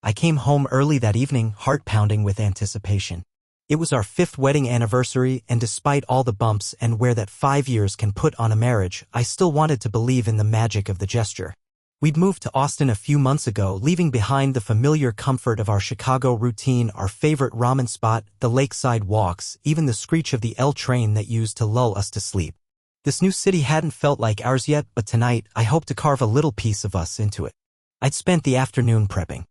I came home early that evening, heart pounding with anticipation. It was our 5th wedding anniversary, and despite all the bumps and wear that 5 years can put on a marriage, I still wanted to believe in the magic of the gesture. We'd moved to Austin a few months ago, leaving behind the familiar comfort of our Chicago routine, our favorite ramen spot, the lakeside walks, even the screech of the L train that used to lull us to sleep. This new city hadn't felt like ours yet, but tonight, I hoped to carve a little piece of us into it. I'd spent the afternoon prepping.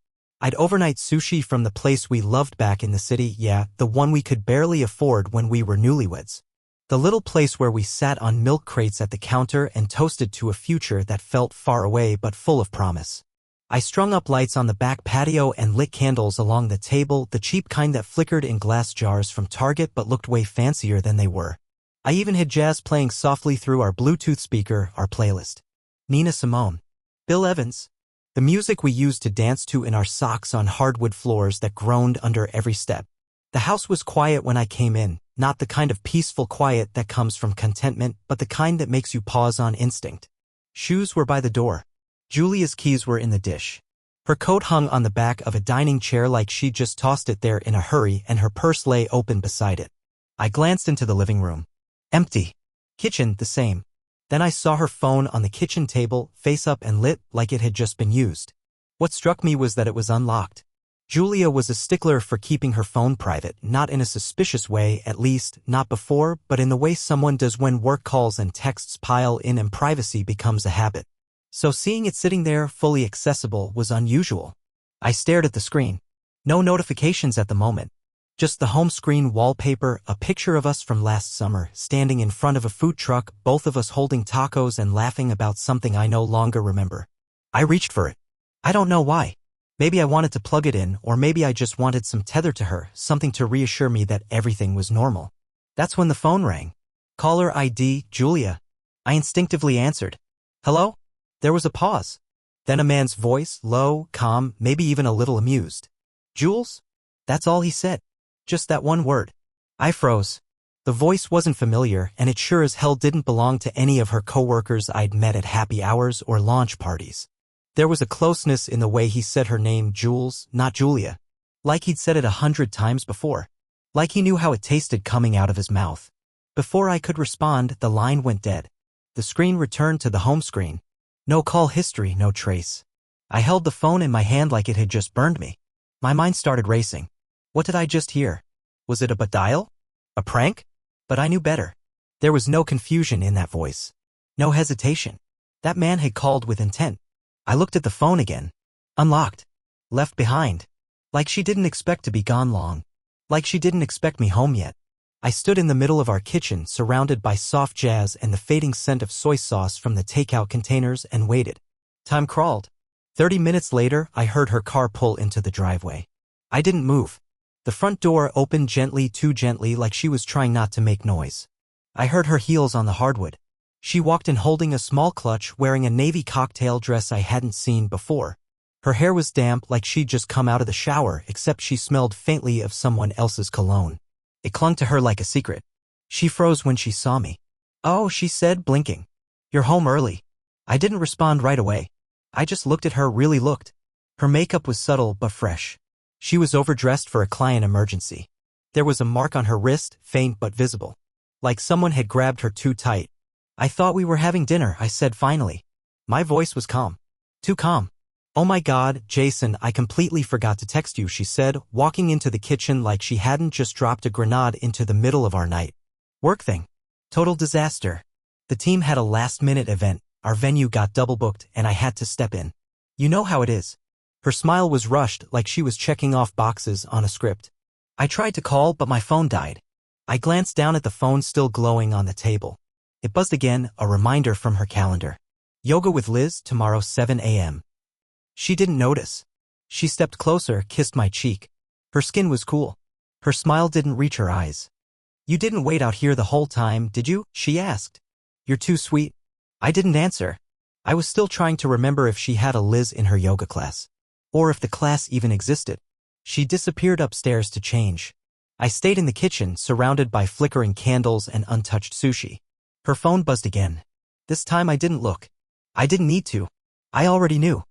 I'd overnight sushi from the place we loved back in the city, yeah, the one we could barely afford when we were newlyweds. The little place where we sat on milk crates at the counter and toasted to a future that felt far away but full of promise. I strung up lights on the back patio and lit candles along the table, the cheap kind that flickered in glass jars from Target but looked way fancier than they were. I even had jazz playing softly through our Bluetooth speaker, our playlist. Nina Simone, Bill Evans, the music we used to dance to in our socks on hardwood floors that groaned under every step. The house was quiet when I came in, not the kind of peaceful quiet that comes from contentment, but the kind that makes you pause on instinct. Shoes were by the door. Julia's keys were in the dish. Her coat hung on the back of a dining chair like she'd just tossed it there in a hurry, and her purse lay open beside it. I glanced into the living room. Empty. Kitchen, the same. Then I saw her phone on the kitchen table, face up and lit like it had just been used. What struck me was that it was unlocked. Julia was a stickler for keeping her phone private, not in a suspicious way, at least, not before, but in the way someone does when work calls and texts pile in and privacy becomes a habit. So seeing it sitting there, fully accessible, was unusual. I stared at the screen. No notifications at the moment. Just the home screen wallpaper, a picture of us from last summer, standing in front of a food truck, both of us holding tacos and laughing about something I no longer remember. I reached for it. I don't know why. Maybe I wanted to plug it in, or maybe I just wanted some tether to her, something to reassure me that everything was normal. That's when the phone rang. Caller ID, Julia. I instinctively answered. Hello? There was a pause. Then a man's voice, low, calm, maybe even a little amused. Jules? That's all he said. Just that one word. I froze. The voice wasn't familiar, and it sure as hell didn't belong to any of her coworkers I'd met at happy hours or launch parties. There was a closeness in the way he said her name, Jules, not Julia. Like he'd said it 100 times before. Like he knew how it tasted coming out of his mouth. Before I could respond, the line went dead. The screen returned to the home screen. No call history, no trace. I held the phone in my hand like it had just burned me. My mind started racing. What did I just hear? Was it a butt dial? A prank? But I knew better. There was no confusion in that voice. No hesitation. That man had called with intent. I looked at the phone again. Unlocked. Left behind. Like she didn't expect to be gone long. Like she didn't expect me home yet. I stood in the middle of our kitchen, surrounded by soft jazz and the fading scent of soy sauce from the takeout containers, and waited. Time crawled. 30 minutes later, I heard her car pull into the driveway. I didn't move. The front door opened gently, too gently, like she was trying not to make noise. I heard her heels on the hardwood. She walked in holding a small clutch, wearing a navy cocktail dress I hadn't seen before. Her hair was damp, like she'd just come out of the shower, except she smelled faintly of someone else's cologne. It clung to her like a secret. She froze when she saw me. Oh, she said, blinking. You're home early. I didn't respond right away. I just looked at her, really looked. Her makeup was subtle but fresh. She was overdressed for a client emergency. There was a mark on her wrist, faint but visible. Like someone had grabbed her too tight. I thought we were having dinner, I said finally. My voice was calm. Too calm. Oh my God, Jason, I completely forgot to text you, she said, walking into the kitchen like she hadn't just dropped a grenade into the middle of our night. Work thing. Total disaster. The team had a last-minute event, our venue got double-booked, and I had to step in. You know how it is. Her smile was rushed, like she was checking off boxes on a script. I tried to call, but my phone died. I glanced down at the phone still glowing on the table. It buzzed again, a reminder from her calendar. Yoga with Liz, tomorrow 7 a.m. She didn't notice. She stepped closer, kissed my cheek. Her skin was cool. Her smile didn't reach her eyes. You didn't wait out here the whole time, did you? She asked. You're too sweet. I didn't answer. I was still trying to remember if she had a Liz in her yoga class. Or if the class even existed. She disappeared upstairs to change. I stayed in the kitchen, surrounded by flickering candles and untouched sushi. Her phone buzzed again. This time I didn't look. I didn't need to. I already knew.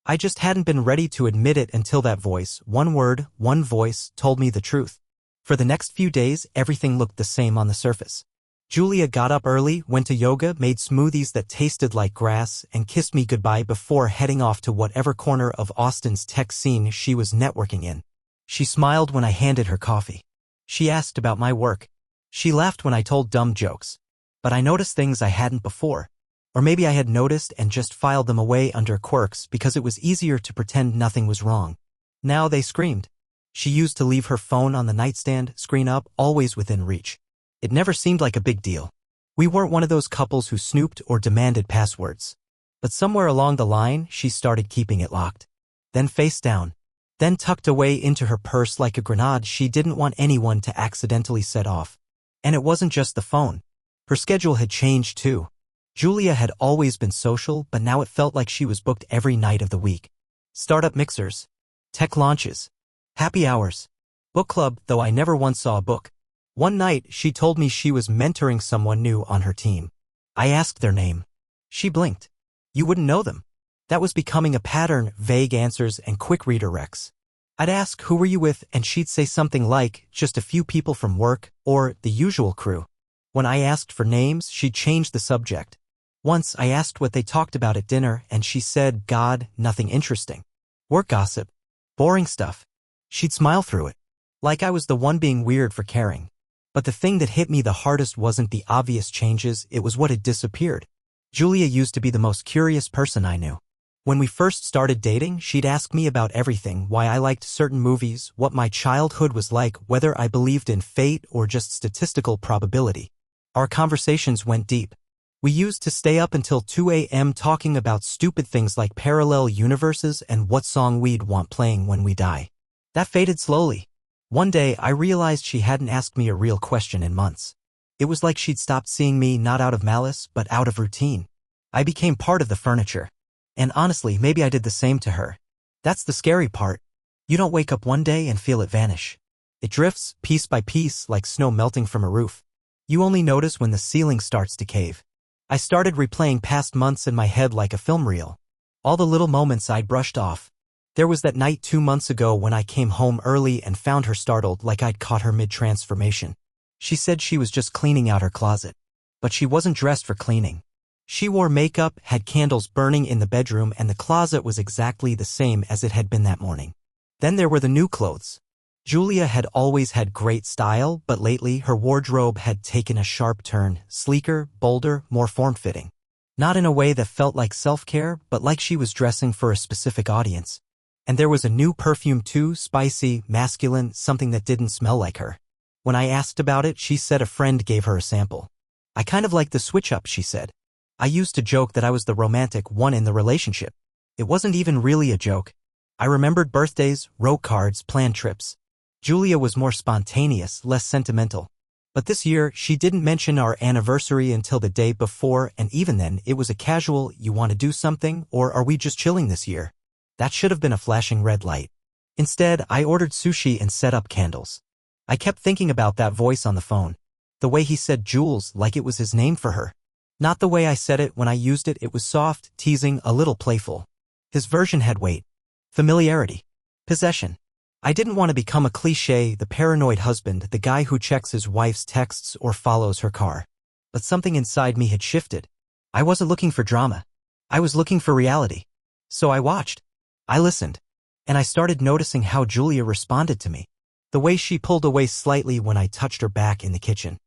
I just hadn't been ready to admit it until that voice, one word, one voice, told me the truth. For the next few days, everything looked the same on the surface. Julia got up early, went to yoga, made smoothies that tasted like grass, and kissed me goodbye before heading off to whatever corner of Austin's tech scene she was networking in. She smiled when I handed her coffee. She asked about my work. She laughed when I told dumb jokes. But I noticed things I hadn't before. Or maybe I had noticed and just filed them away under quirks because it was easier to pretend nothing was wrong. Now they screamed. She used to leave her phone on the nightstand, screen up, always within reach. It never seemed like a big deal. We weren't one of those couples who snooped or demanded passwords. But somewhere along the line, she started keeping it locked. Then face down. Then tucked away into her purse like a grenade she didn't want anyone to accidentally set off. And it wasn't just the phone. Her schedule had changed too. Julia had always been social, but now it felt like she was booked every night of the week. Startup mixers. Tech launches. Happy hours. Book club, though I never once saw a book. One night, she told me she was mentoring someone new on her team. I asked their name. She blinked. You wouldn't know them. That was becoming a pattern, vague answers and quick redirects. I'd ask, who were you with, and she'd say something like, just a few people from work, or the usual crew. When I asked for names, she'd change the subject. Once I asked what they talked about at dinner, and she said, God, nothing interesting. Work gossip. Boring stuff. She'd smile through it. Like I was the one being weird for caring. But the thing that hit me the hardest wasn't the obvious changes, it was what had disappeared. Julia used to be the most curious person I knew. When we first started dating, she'd ask me about everything, why I liked certain movies, what my childhood was like, whether I believed in fate or just statistical probability. Our conversations went deep. We used to stay up until 2 a.m. talking about stupid things like parallel universes and what song we'd want playing when we die. That faded slowly. One day, I realized she hadn't asked me a real question in months. It was like she'd stopped seeing me not out of malice, but out of routine. I became part of the furniture. And honestly, maybe I did the same to her. That's the scary part. You don't wake up one day and feel it vanish. It drifts, piece by piece, like snow melting from a roof. You only notice when the ceiling starts to cave. I started replaying past months in my head like a film reel. All the little moments I'd brushed off. There was that night 2 months ago when I came home early and found her startled like I'd caught her mid-transformation. She said she was just cleaning out her closet. But she wasn't dressed for cleaning. She wore makeup, had candles burning in the bedroom, and the closet was exactly the same as it had been that morning. Then there were the new clothes. Julia had always had great style, but lately her wardrobe had taken a sharp turn, sleeker, bolder, more form-fitting. Not in a way that felt like self-care, but like she was dressing for a specific audience. And there was a new perfume too, spicy, masculine, something that didn't smell like her. When I asked about it, she said a friend gave her a sample. I kind of like the switch-up, she said. I used to joke that I was the romantic one in the relationship. It wasn't even really a joke. I remembered birthdays, wrote cards, planned trips. Julia was more spontaneous, less sentimental. But this year, she didn't mention our anniversary until the day before, and even then, it was a casual, you want to do something, or are we just chilling this year? That should have been a flashing red light. Instead, I ordered sushi and set up candles. I kept thinking about that voice on the phone. The way he said Jules like it was his name for her. Not the way I said it when I used it, it was soft, teasing, a little playful. His version had weight. Familiarity. Possession. I didn't want to become a cliché, the paranoid husband, the guy who checks his wife's texts or follows her car. But something inside me had shifted. I wasn't looking for drama. I was looking for reality. So I watched. I listened. And I started noticing how Julia responded to me. The way she pulled away slightly when I touched her back in the kitchen.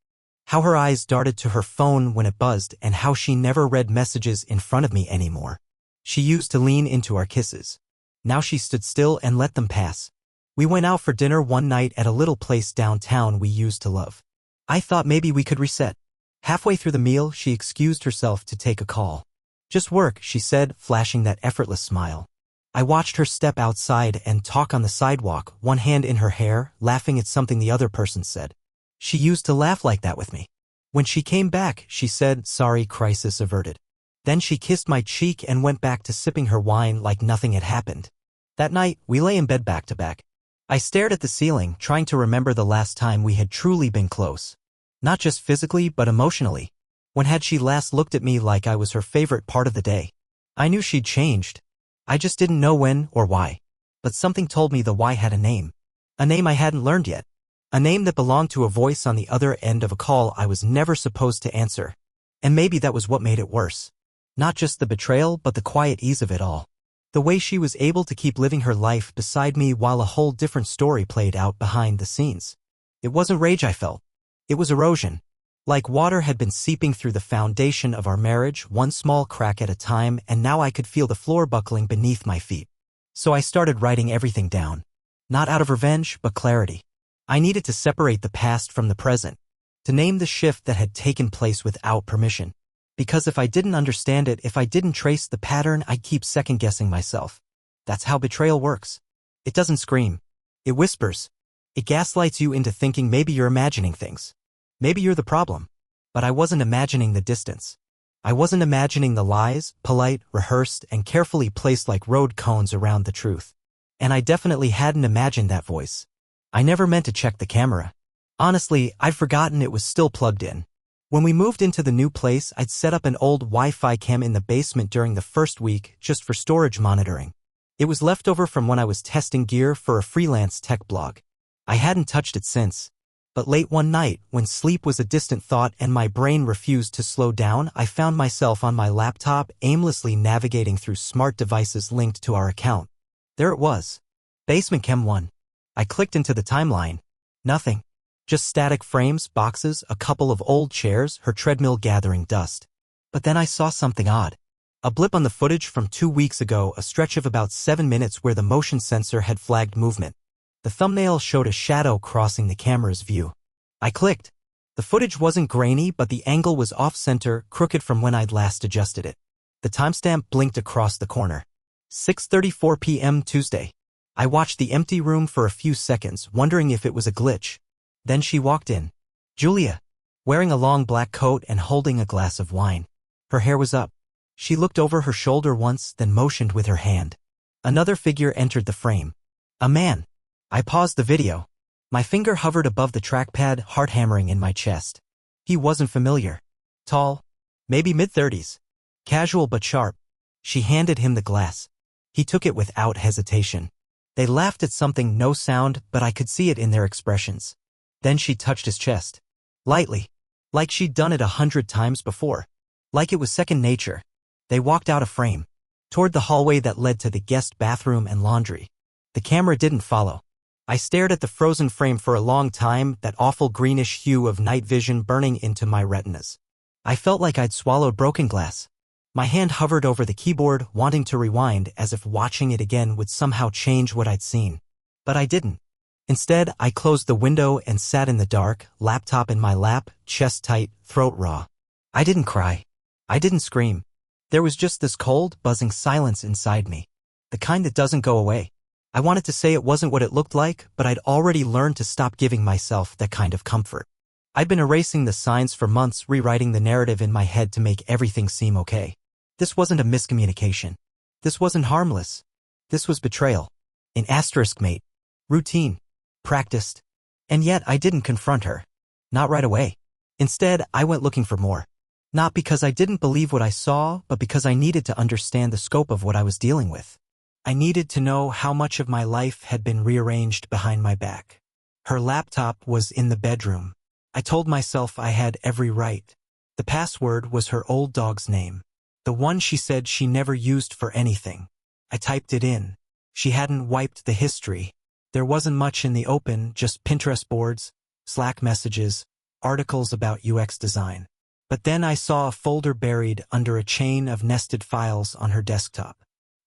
How her eyes darted to her phone when it buzzed, and how she never read messages in front of me anymore. She used to lean into our kisses. Now she stood still and let them pass. We went out for dinner one night at a little place downtown we used to love. I thought maybe we could reset. Halfway through the meal, she excused herself to take a call. Just work, she said, flashing that effortless smile. I watched her step outside and talk on the sidewalk, one hand in her hair, laughing at something the other person said. She used to laugh like that with me. When she came back, she said, sorry, crisis averted. Then she kissed my cheek and went back to sipping her wine like nothing had happened. That night, we lay in bed back to back. I stared at the ceiling, trying to remember the last time we had truly been close. Not just physically, but emotionally. When had she last looked at me like I was her favorite part of the day? I knew she'd changed. I just didn't know when or why. But something told me the why had a name. A name I hadn't learned yet. A name that belonged to a voice on the other end of a call I was never supposed to answer. And maybe that was what made it worse. Not just the betrayal, but the quiet ease of it all. The way she was able to keep living her life beside me while a whole different story played out behind the scenes. It wasn't rage I felt. It was erosion. Like water had been seeping through the foundation of our marriage, one small crack at a time, and now I could feel the floor buckling beneath my feet. So I started writing everything down. Not out of revenge, but clarity. I needed to separate the past from the present. To name the shift that had taken place without permission. Because if I didn't understand it, if I didn't trace the pattern, I'd keep second-guessing myself. That's how betrayal works. It doesn't scream. It whispers. It gaslights you into thinking maybe you're imagining things. Maybe you're the problem. But I wasn't imagining the distance. I wasn't imagining the lies, polite, rehearsed, and carefully placed like road cones around the truth. And I definitely hadn't imagined that voice. I never meant to check the camera. Honestly, I'd forgotten it was still plugged in. When we moved into the new place, I'd set up an old Wi-Fi cam in the basement during the first week just for storage monitoring. It was leftover from when I was testing gear for a freelance tech blog. I hadn't touched it since. But late one night, when sleep was a distant thought and my brain refused to slow down, I found myself on my laptop aimlessly navigating through smart devices linked to our account. There it was. Basement Chem 1. I clicked into the timeline. Nothing. Just static frames, boxes, a couple of old chairs, her treadmill gathering dust. But then I saw something odd. A blip on the footage from 2 weeks ago, a stretch of about 7 minutes where the motion sensor had flagged movement. The thumbnail showed a shadow crossing the camera's view. I clicked. The footage wasn't grainy, but the angle was off-center, crooked from when I'd last adjusted it. The timestamp blinked across the corner. 6:34 p.m. Tuesday. I watched the empty room for a few seconds, wondering if it was a glitch. Then she walked in. Julia. Wearing a long black coat and holding a glass of wine. Her hair was up. She looked over her shoulder once, then motioned with her hand. Another figure entered the frame. A man. I paused the video. My finger hovered above the trackpad, heart hammering in my chest. He wasn't familiar. Tall. Maybe mid-30s. Casual but sharp. She handed him the glass. He took it without hesitation. They laughed at something, no sound, but I could see it in their expressions. Then she touched his chest. Lightly. Like she'd done it 100 times before. Like it was second nature. They walked out of frame. Toward the hallway that led to the guest bathroom and laundry. The camera didn't follow. I stared at the frozen frame for a long time, that awful greenish hue of night vision burning into my retinas. I felt like I'd swallowed broken glass. My hand hovered over the keyboard, wanting to rewind, as if watching it again would somehow change what I'd seen. But I didn't. Instead, I closed the window and sat in the dark, laptop in my lap, chest tight, throat raw. I didn't cry. I didn't scream. There was just this cold, buzzing silence inside me. The kind that doesn't go away. I wanted to say it wasn't what it looked like, but I'd already learned to stop giving myself that kind of comfort. I'd been erasing the signs for months, rewriting the narrative in my head to make everything seem okay. This wasn't a miscommunication. This wasn't harmless. This was betrayal. An asterisk mate. Routine. Practiced. And yet I didn't confront her. Not right away. Instead, I went looking for more. Not because I didn't believe what I saw, but because I needed to understand the scope of what I was dealing with. I needed to know how much of my life had been rearranged behind my back. Her laptop was in the bedroom. I told myself I had every right. The password was her old dog's name. The one she said she never used for anything. I typed it in. She hadn't wiped the history. There wasn't much in the open, just Pinterest boards, Slack messages, articles about UX design. But then I saw a folder buried under a chain of nested files on her desktop.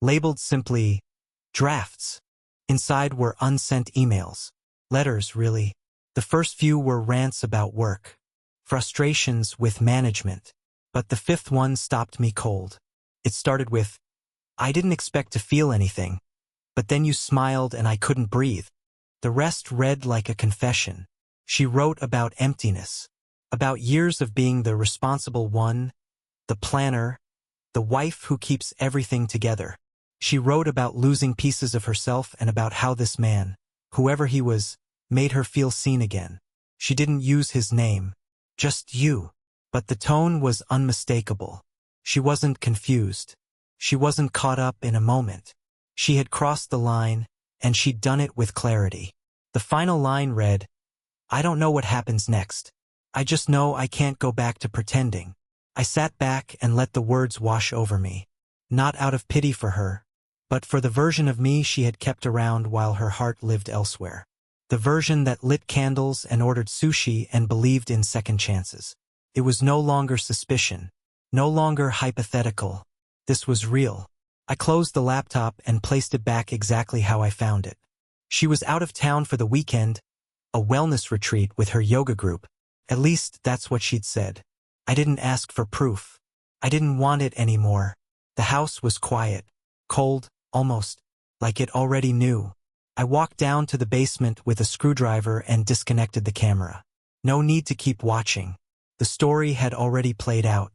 Labeled simply, drafts. Inside were unsent emails. Letters, really. The first few were rants about work. Frustrations with management. But the fifth one stopped me cold. It started with, I didn't expect to feel anything. But then you smiled and I couldn't breathe. The rest read like a confession. She wrote about emptiness. About years of being the responsible one, the planner, the wife who keeps everything together. She wrote about losing pieces of herself and about how this man, whoever he was, made her feel seen again. She didn't use his name. Just you. But the tone was unmistakable. She wasn't confused. She wasn't caught up in a moment. She had crossed the line, and she'd done it with clarity. The final line read, "I don't know what happens next. I just know I can't go back to pretending." I sat back and let the words wash over me. Not out of pity for her, but for the version of me she had kept around while her heart lived elsewhere. The version that lit candles and ordered sushi and believed in second chances. It was no longer suspicion, no longer hypothetical. This was real. I closed the laptop and placed it back exactly how I found it. She was out of town for the weekend, a wellness retreat with her yoga group. At least that's what she'd said. I didn't ask for proof. I didn't want it anymore. The house was quiet, cold, almost like it already knew. I walked down to the basement with a screwdriver and disconnected the camera. No need to keep watching. The story had already played out.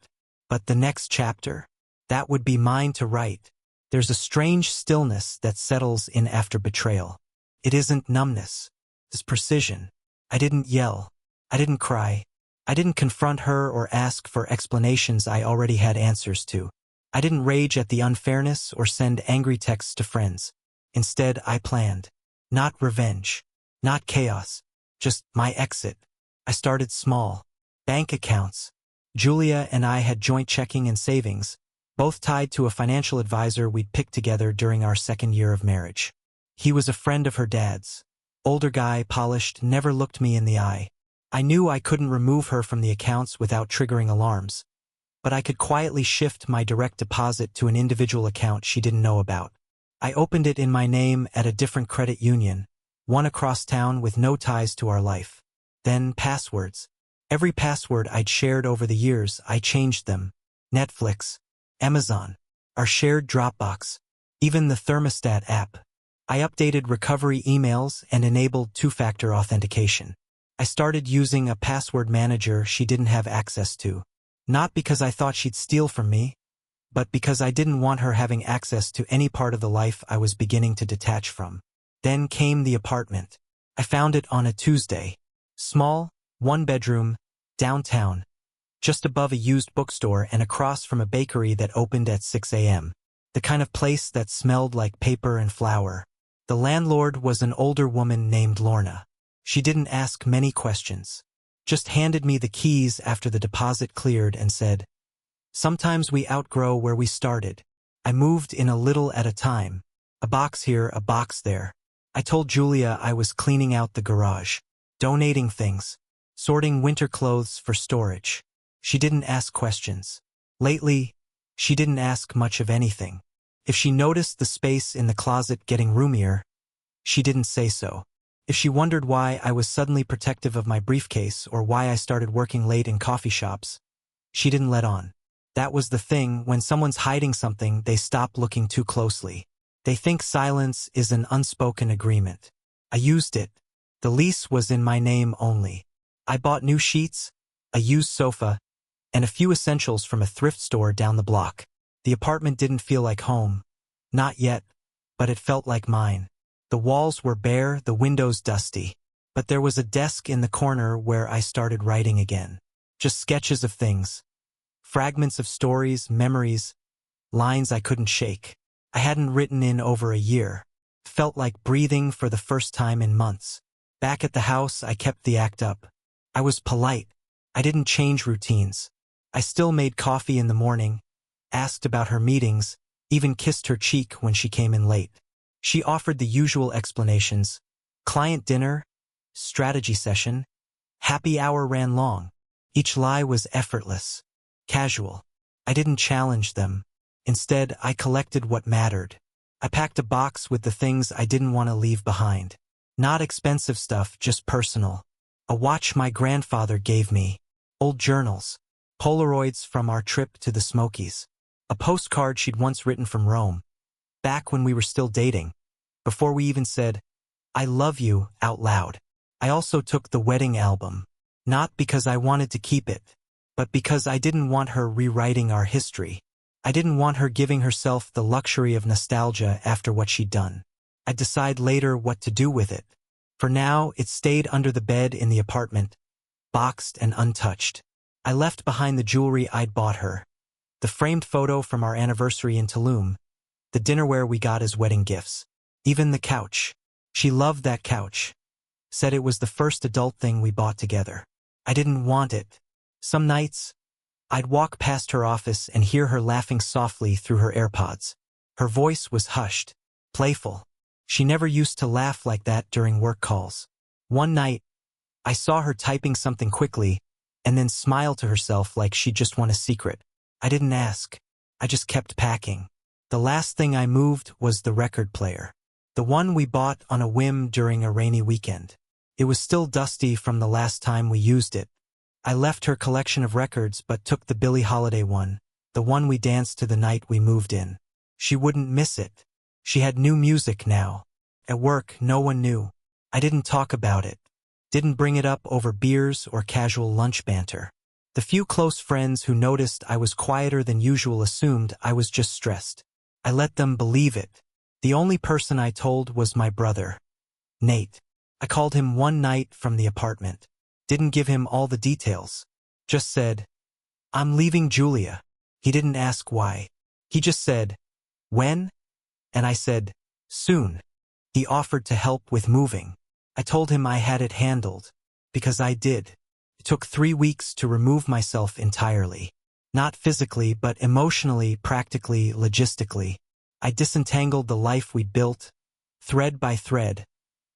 But the next chapter? That would be mine to write. There's a strange stillness that settles in after betrayal. It isn't numbness. It's precision. I didn't yell. I didn't cry. I didn't confront her or ask for explanations I already had answers to. I didn't rage at the unfairness or send angry texts to friends. Instead, I planned. Not revenge. Not chaos. Just my exit. I started small. Bank accounts. Julia and I had joint checking and savings, both tied to a financial advisor we'd picked together during our second year of marriage. He was a friend of her dad's. Older guy, polished, never looked me in the eye. I knew I couldn't remove her from the accounts without triggering alarms, but I could quietly shift my direct deposit to an individual account she didn't know about. I opened it in my name at a different credit union, one across town with no ties to our life. Then passwords. Every password I'd shared over the years, I changed them. Netflix, Amazon, our shared Dropbox, even the thermostat app. I updated recovery emails and enabled two-factor authentication. I started using a password manager she didn't have access to. Not because I thought she'd steal from me, but because I didn't want her having access to any part of the life I was beginning to detach from. Then came the apartment. I found it on a Tuesday. Small, one-bedroom, downtown, just above a used bookstore and across from a bakery that opened at 6 a.m. The kind of place that smelled like paper and flour. The landlord was an older woman named Lorna. She didn't ask many questions. Just handed me the keys after the deposit cleared and said, "Sometimes we outgrow where we started." I moved in a little at a time. A box here, a box there. I told Julia I was cleaning out the garage, donating things, sorting winter clothes for storage. She didn't ask questions. Lately, she didn't ask much of anything. If she noticed the space in the closet getting roomier, she didn't say so. If she wondered why I was suddenly protective of my briefcase or why I started working late in coffee shops, she didn't let on. That was the thing, when someone's hiding something, they stop looking too closely. They think silence is an unspoken agreement. I used it. The lease was in my name only. I bought new sheets, a used sofa, and a few essentials from a thrift store down the block. The apartment didn't feel like home. Not yet, but it felt like mine. The walls were bare, the windows dusty. But there was a desk in the corner where I started writing again. Just sketches of things. Fragments of stories, memories, lines I couldn't shake. I hadn't written in over a year. Felt like breathing for the first time in months. Back at the house, I kept the act up. I was polite. I didn't change routines. I still made coffee in the morning, asked about her meetings, even kissed her cheek when she came in late. She offered the usual explanations. Client dinner, strategy session, happy hour ran long. Each lie was effortless, casual. I didn't challenge them. Instead, I collected what mattered. I packed a box with the things I didn't want to leave behind. Not expensive stuff, just personal. A watch my grandfather gave me. Old journals. Polaroids from our trip to the Smokies. A postcard she'd once written from Rome. Back when we were still dating. Before we even said, "I love you," out loud. I also took the wedding album. Not because I wanted to keep it, but because I didn't want her rewriting our history. I didn't want her giving herself the luxury of nostalgia after what she'd done. I'd decide later what to do with it. For now, it stayed under the bed in the apartment, boxed and untouched. I left behind the jewelry I'd bought her. The framed photo from our anniversary in Tulum, the dinnerware we got as wedding gifts. Even the couch. She loved that couch. Said it was the first adult thing we bought together. I didn't want it. Some nights, I'd walk past her office and hear her laughing softly through her AirPods. Her voice was hushed, playful. She never used to laugh like that during work calls. One night, I saw her typing something quickly and then smile to herself like she'd just won a secret. I didn't ask. I just kept packing. The last thing I moved was the record player. The one we bought on a whim during a rainy weekend. It was still dusty from the last time we used it. I left her collection of records but took the Billie Holiday one, the one we danced to the night we moved in. She wouldn't miss it. She had new music now. At work, no one knew. I didn't talk about it. Didn't bring it up over beers or casual lunch banter. The few close friends who noticed I was quieter than usual assumed I was just stressed. I let them believe it. The only person I told was my brother, Nate. I called him one night from the apartment. Didn't give him all the details. Just said, "I'm leaving Julia." He didn't ask why. He just said, "When?" And I said, "Soon." He offered to help with moving. I told him I had it handled. Because I did. It took 3 weeks to remove myself entirely. Not physically, but emotionally, practically, logistically. I disentangled the life we'd built, thread by thread,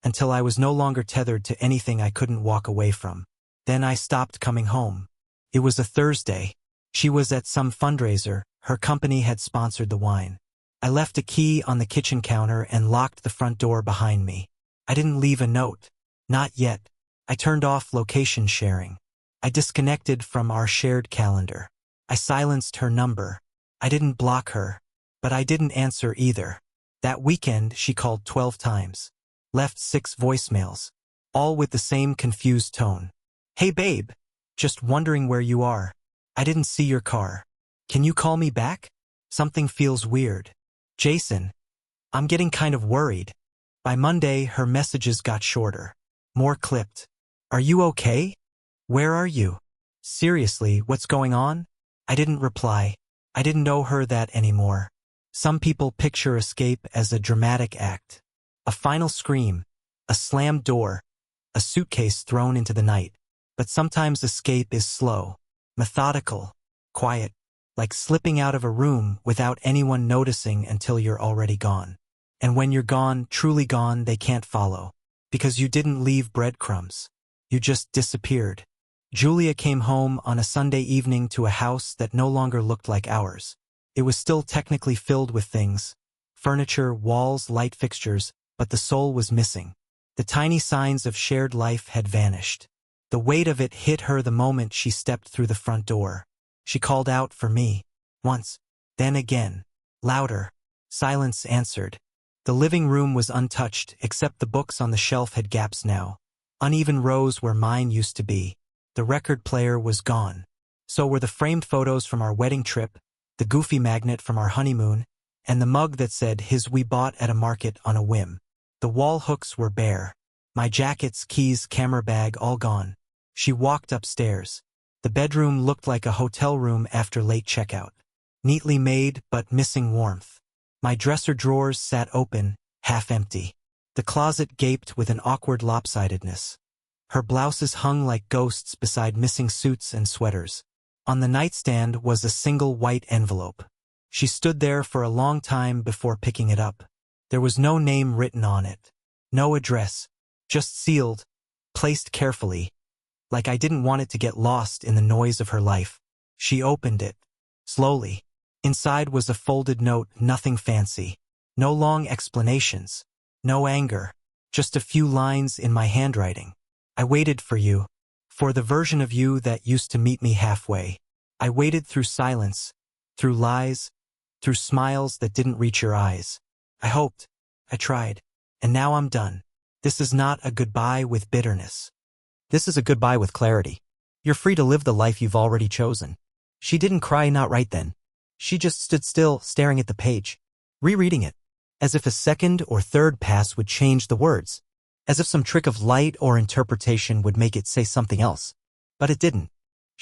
until I was no longer tethered to anything I couldn't walk away from. Then I stopped coming home. It was a Thursday. She was at some fundraiser. Her company had sponsored the wine. I left a key on the kitchen counter and locked the front door behind me. I didn't leave a note. Not yet. I turned off location sharing. I disconnected from our shared calendar. I silenced her number. I didn't block her. But I didn't answer either. That weekend, she called 12 times. Left 6 voicemails. All with the same confused tone. "Hey babe. Just wondering where you are. I didn't see your car. Can you call me back? Something feels weird. Jason. I'm getting kind of worried." By Monday, her messages got shorter. More clipped. "Are you okay? Where are you? Seriously, what's going on?" I didn't reply. I didn't know her that anymore. Some people picture escape as a dramatic act. A final scream, a slammed door, a suitcase thrown into the night. But sometimes escape is slow, methodical, quiet, like slipping out of a room without anyone noticing until you're already gone. And when you're gone, truly gone, they can't follow. Because you didn't leave breadcrumbs. You just disappeared. Julia came home on a Sunday evening to a house that no longer looked like ours. It was still technically filled with things. Furniture, walls, light fixtures, but the soul was missing. The tiny signs of shared life had vanished. The weight of it hit her the moment she stepped through the front door. She called out for me. Once. Then again. Louder. Silence answered. The living room was untouched, except the books on the shelf had gaps now. Uneven rows where mine used to be. The record player was gone. So were the framed photos from our wedding trip, the goofy magnet from our honeymoon, and the mug that said his we bought at a market on a whim. The wall hooks were bare. My jackets, keys, camera bag all gone. She walked upstairs. The bedroom looked like a hotel room after late checkout. Neatly made, but missing warmth. My dresser drawers sat open, half empty. The closet gaped with an awkward lopsidedness. Her blouses hung like ghosts beside missing suits and sweaters. On the nightstand was a single white envelope. She stood there for a long time before picking it up. There was no name written on it. No address. Just sealed, placed carefully, like I didn't want it to get lost in the noise of her life. She opened it. Slowly. Inside was a folded note, nothing fancy. No long explanations. No anger. Just a few lines in my handwriting. "I waited for you. For the version of you that used to meet me halfway. I waited through silence, through lies, through smiles that didn't reach your eyes. I hoped. I tried. And now I'm done. This is not a goodbye with bitterness. This is a goodbye with clarity. You're free to live the life you've already chosen." She didn't cry, not right then. She just stood still, staring at the page, rereading it, as if a second or third pass would change the words, as if some trick of light or interpretation would make it say something else. But it didn't.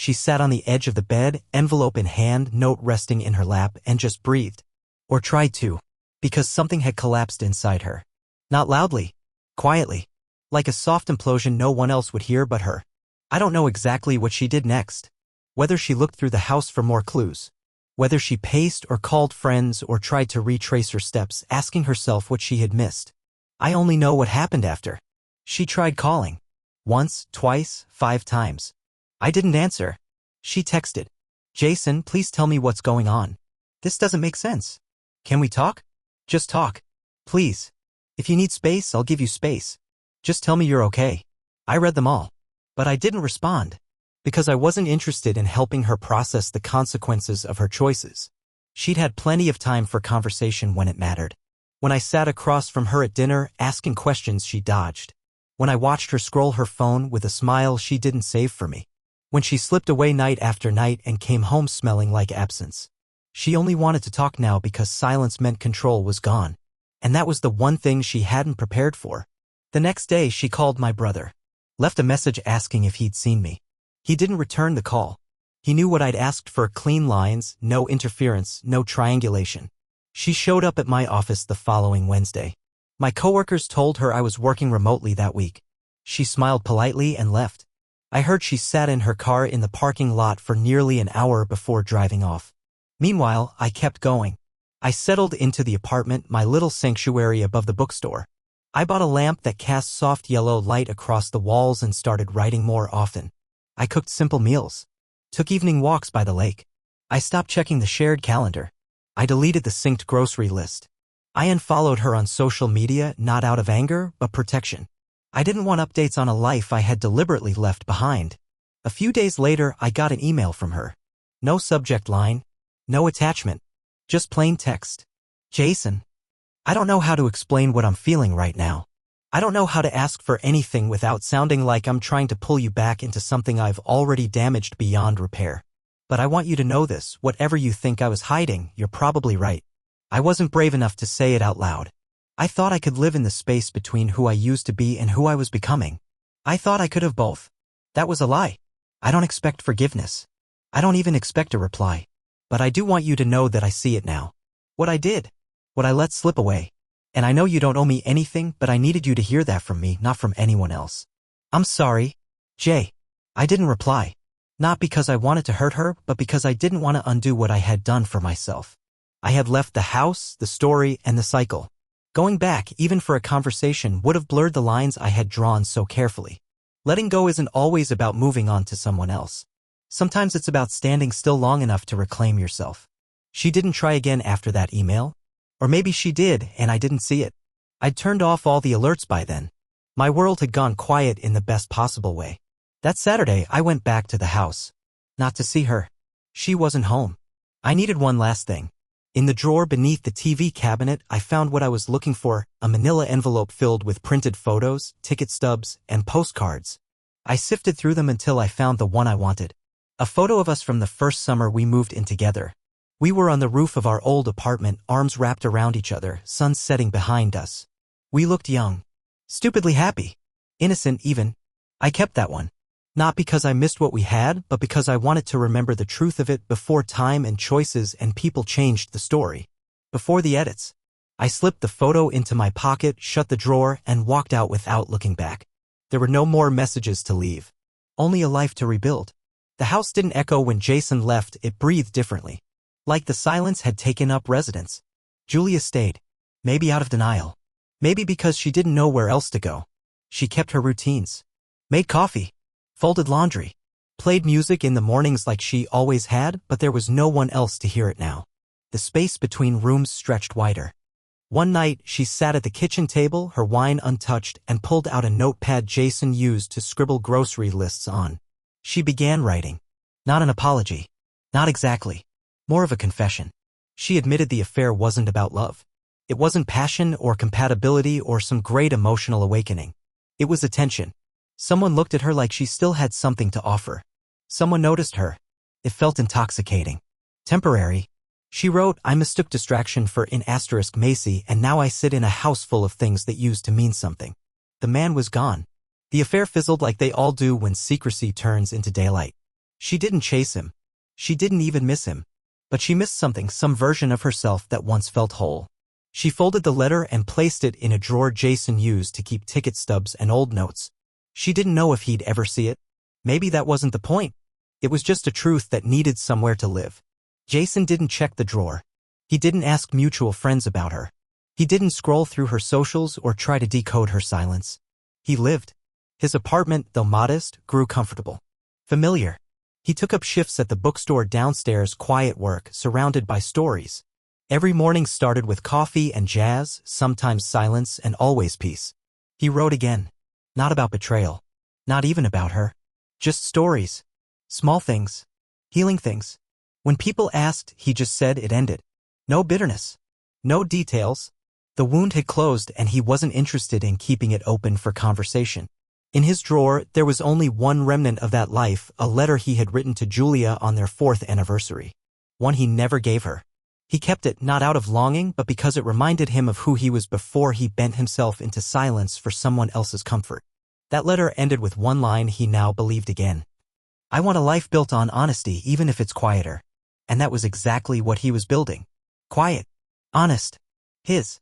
She sat on the edge of the bed, envelope in hand, note resting in her lap, and just breathed. Or tried to. Because something had collapsed inside her. Not loudly. Quietly. Like a soft implosion no one else would hear but her. I don't know exactly what she did next. Whether she looked through the house for more clues. Whether she paced or called friends or tried to retrace her steps, asking herself what she had missed. I only know what happened after. She tried calling. Once, twice, 5 times. I didn't answer. She texted. Jason, please tell me what's going on. This doesn't make sense. Can we talk? Just talk. Please. If you need space, I'll give you space. Just tell me you're okay. I read them all. But I didn't respond. Because I wasn't interested in helping her process the consequences of her choices. She'd had plenty of time for conversation when it mattered. When I sat across from her at dinner, asking questions she dodged. When I watched her scroll her phone with a smile she didn't save for me. When she slipped away night after night and came home smelling like absence. She only wanted to talk now because silence meant control was gone. And that was the one thing she hadn't prepared for. The next day she called my brother. Left a message asking if he'd seen me. He didn't return the call. He knew what I'd asked for: clean lines, no interference, no triangulation. She showed up at my office the following Wednesday. My coworkers told her I was working remotely that week. She smiled politely and left. I heard she sat in her car in the parking lot for nearly an hour before driving off. Meanwhile, I kept going. I settled into the apartment, my little sanctuary above the bookstore. I bought a lamp that cast soft yellow light across the walls and started writing more often. I cooked simple meals. Took evening walks by the lake. I stopped checking the shared calendar. I deleted the synced grocery list. I unfollowed her on social media, not out of anger, but protection. I didn't want updates on a life I had deliberately left behind. A few days later, I got an email from her. No subject line. No attachment. Just plain text. Jason. I don't know how to explain what I'm feeling right now. I don't know how to ask for anything without sounding like I'm trying to pull you back into something I've already damaged beyond repair. But I want you to know this: whatever you think I was hiding, you're probably right. I wasn't brave enough to say it out loud. I thought I could live in the space between who I used to be and who I was becoming. I thought I could have both. That was a lie. I don't expect forgiveness. I don't even expect a reply. But I do want you to know that I see it now. What I did. What I let slip away. And I know you don't owe me anything, but I needed you to hear that from me, not from anyone else. I'm sorry, Jay. I didn't reply. Not because I wanted to hurt her, but because I didn't want to undo what I had done for myself. I had left the house, the story, and the cycle. Going back, even for a conversation, would have blurred the lines I had drawn so carefully. Letting go isn't always about moving on to someone else. Sometimes it's about standing still long enough to reclaim yourself. She didn't try again after that email. Or maybe she did, and I didn't see it. I'd turned off all the alerts by then. My world had gone quiet in the best possible way. That Saturday, I went back to the house. Not to see her. She wasn't home. I needed one last thing. In the drawer beneath the TV cabinet, I found what I was looking for: a manila envelope filled with printed photos, ticket stubs, and postcards. I sifted through them until I found the one I wanted. A photo of us from the first summer we moved in together. We were on the roof of our old apartment, arms wrapped around each other, sun setting behind us. We looked young. Stupidly happy. Innocent even. I kept that one. Not because I missed what we had, but because I wanted to remember the truth of it before time and choices and people changed the story. Before the edits. I slipped the photo into my pocket, shut the drawer, and walked out without looking back. There were no more messages to leave. Only a life to rebuild. The house didn't echo when Jason left, it breathed differently. Like the silence had taken up residence. Julia stayed. Maybe out of denial. Maybe because she didn't know where else to go. She kept her routines. Made coffee. Folded laundry. Played music in the mornings like she always had, but there was no one else to hear it now. The space between rooms stretched wider. One night, she sat at the kitchen table, her wine untouched, and pulled out a notepad Jason used to scribble grocery lists on. She began writing. Not an apology. Not exactly. More of a confession. She admitted the affair wasn't about love. It wasn't passion or compatibility or some great emotional awakening. It was attention. Someone looked at her like she still had something to offer. Someone noticed her. It felt intoxicating. Temporary. She wrote, I mistook distraction for in asterisk Macy, and now I sit in a house full of things that used to mean something. The man was gone. The affair fizzled like they all do when secrecy turns into daylight. She didn't chase him. She didn't even miss him. But she missed something, some version of herself that once felt whole. She folded the letter and placed it in a drawer Jason used to keep ticket stubs and old notes. She didn't know if he'd ever see it. Maybe that wasn't the point. It was just a truth that needed somewhere to live. Jason didn't check the drawer. He didn't ask mutual friends about her. He didn't scroll through her socials or try to decode her silence. He lived. His apartment, though modest, grew comfortable. Familiar. He took up shifts at the bookstore downstairs, quiet work, surrounded by stories. Every morning started with coffee and jazz, sometimes silence, and always peace. He wrote again. Not about betrayal. Not even about her. Just stories. Small things. Healing things. When people asked, he just said it ended. No bitterness. No details. The wound had closed and he wasn't interested in keeping it open for conversation. In his drawer, there was only one remnant of that life, a letter he had written to Julia on their 4th anniversary. One he never gave her. He kept it not out of longing, but because it reminded him of who he was before he bent himself into silence for someone else's comfort. That letter ended with one line he now believed again. I want a life built on honesty, even if it's quieter. And that was exactly what he was building. Quiet. Honest. His.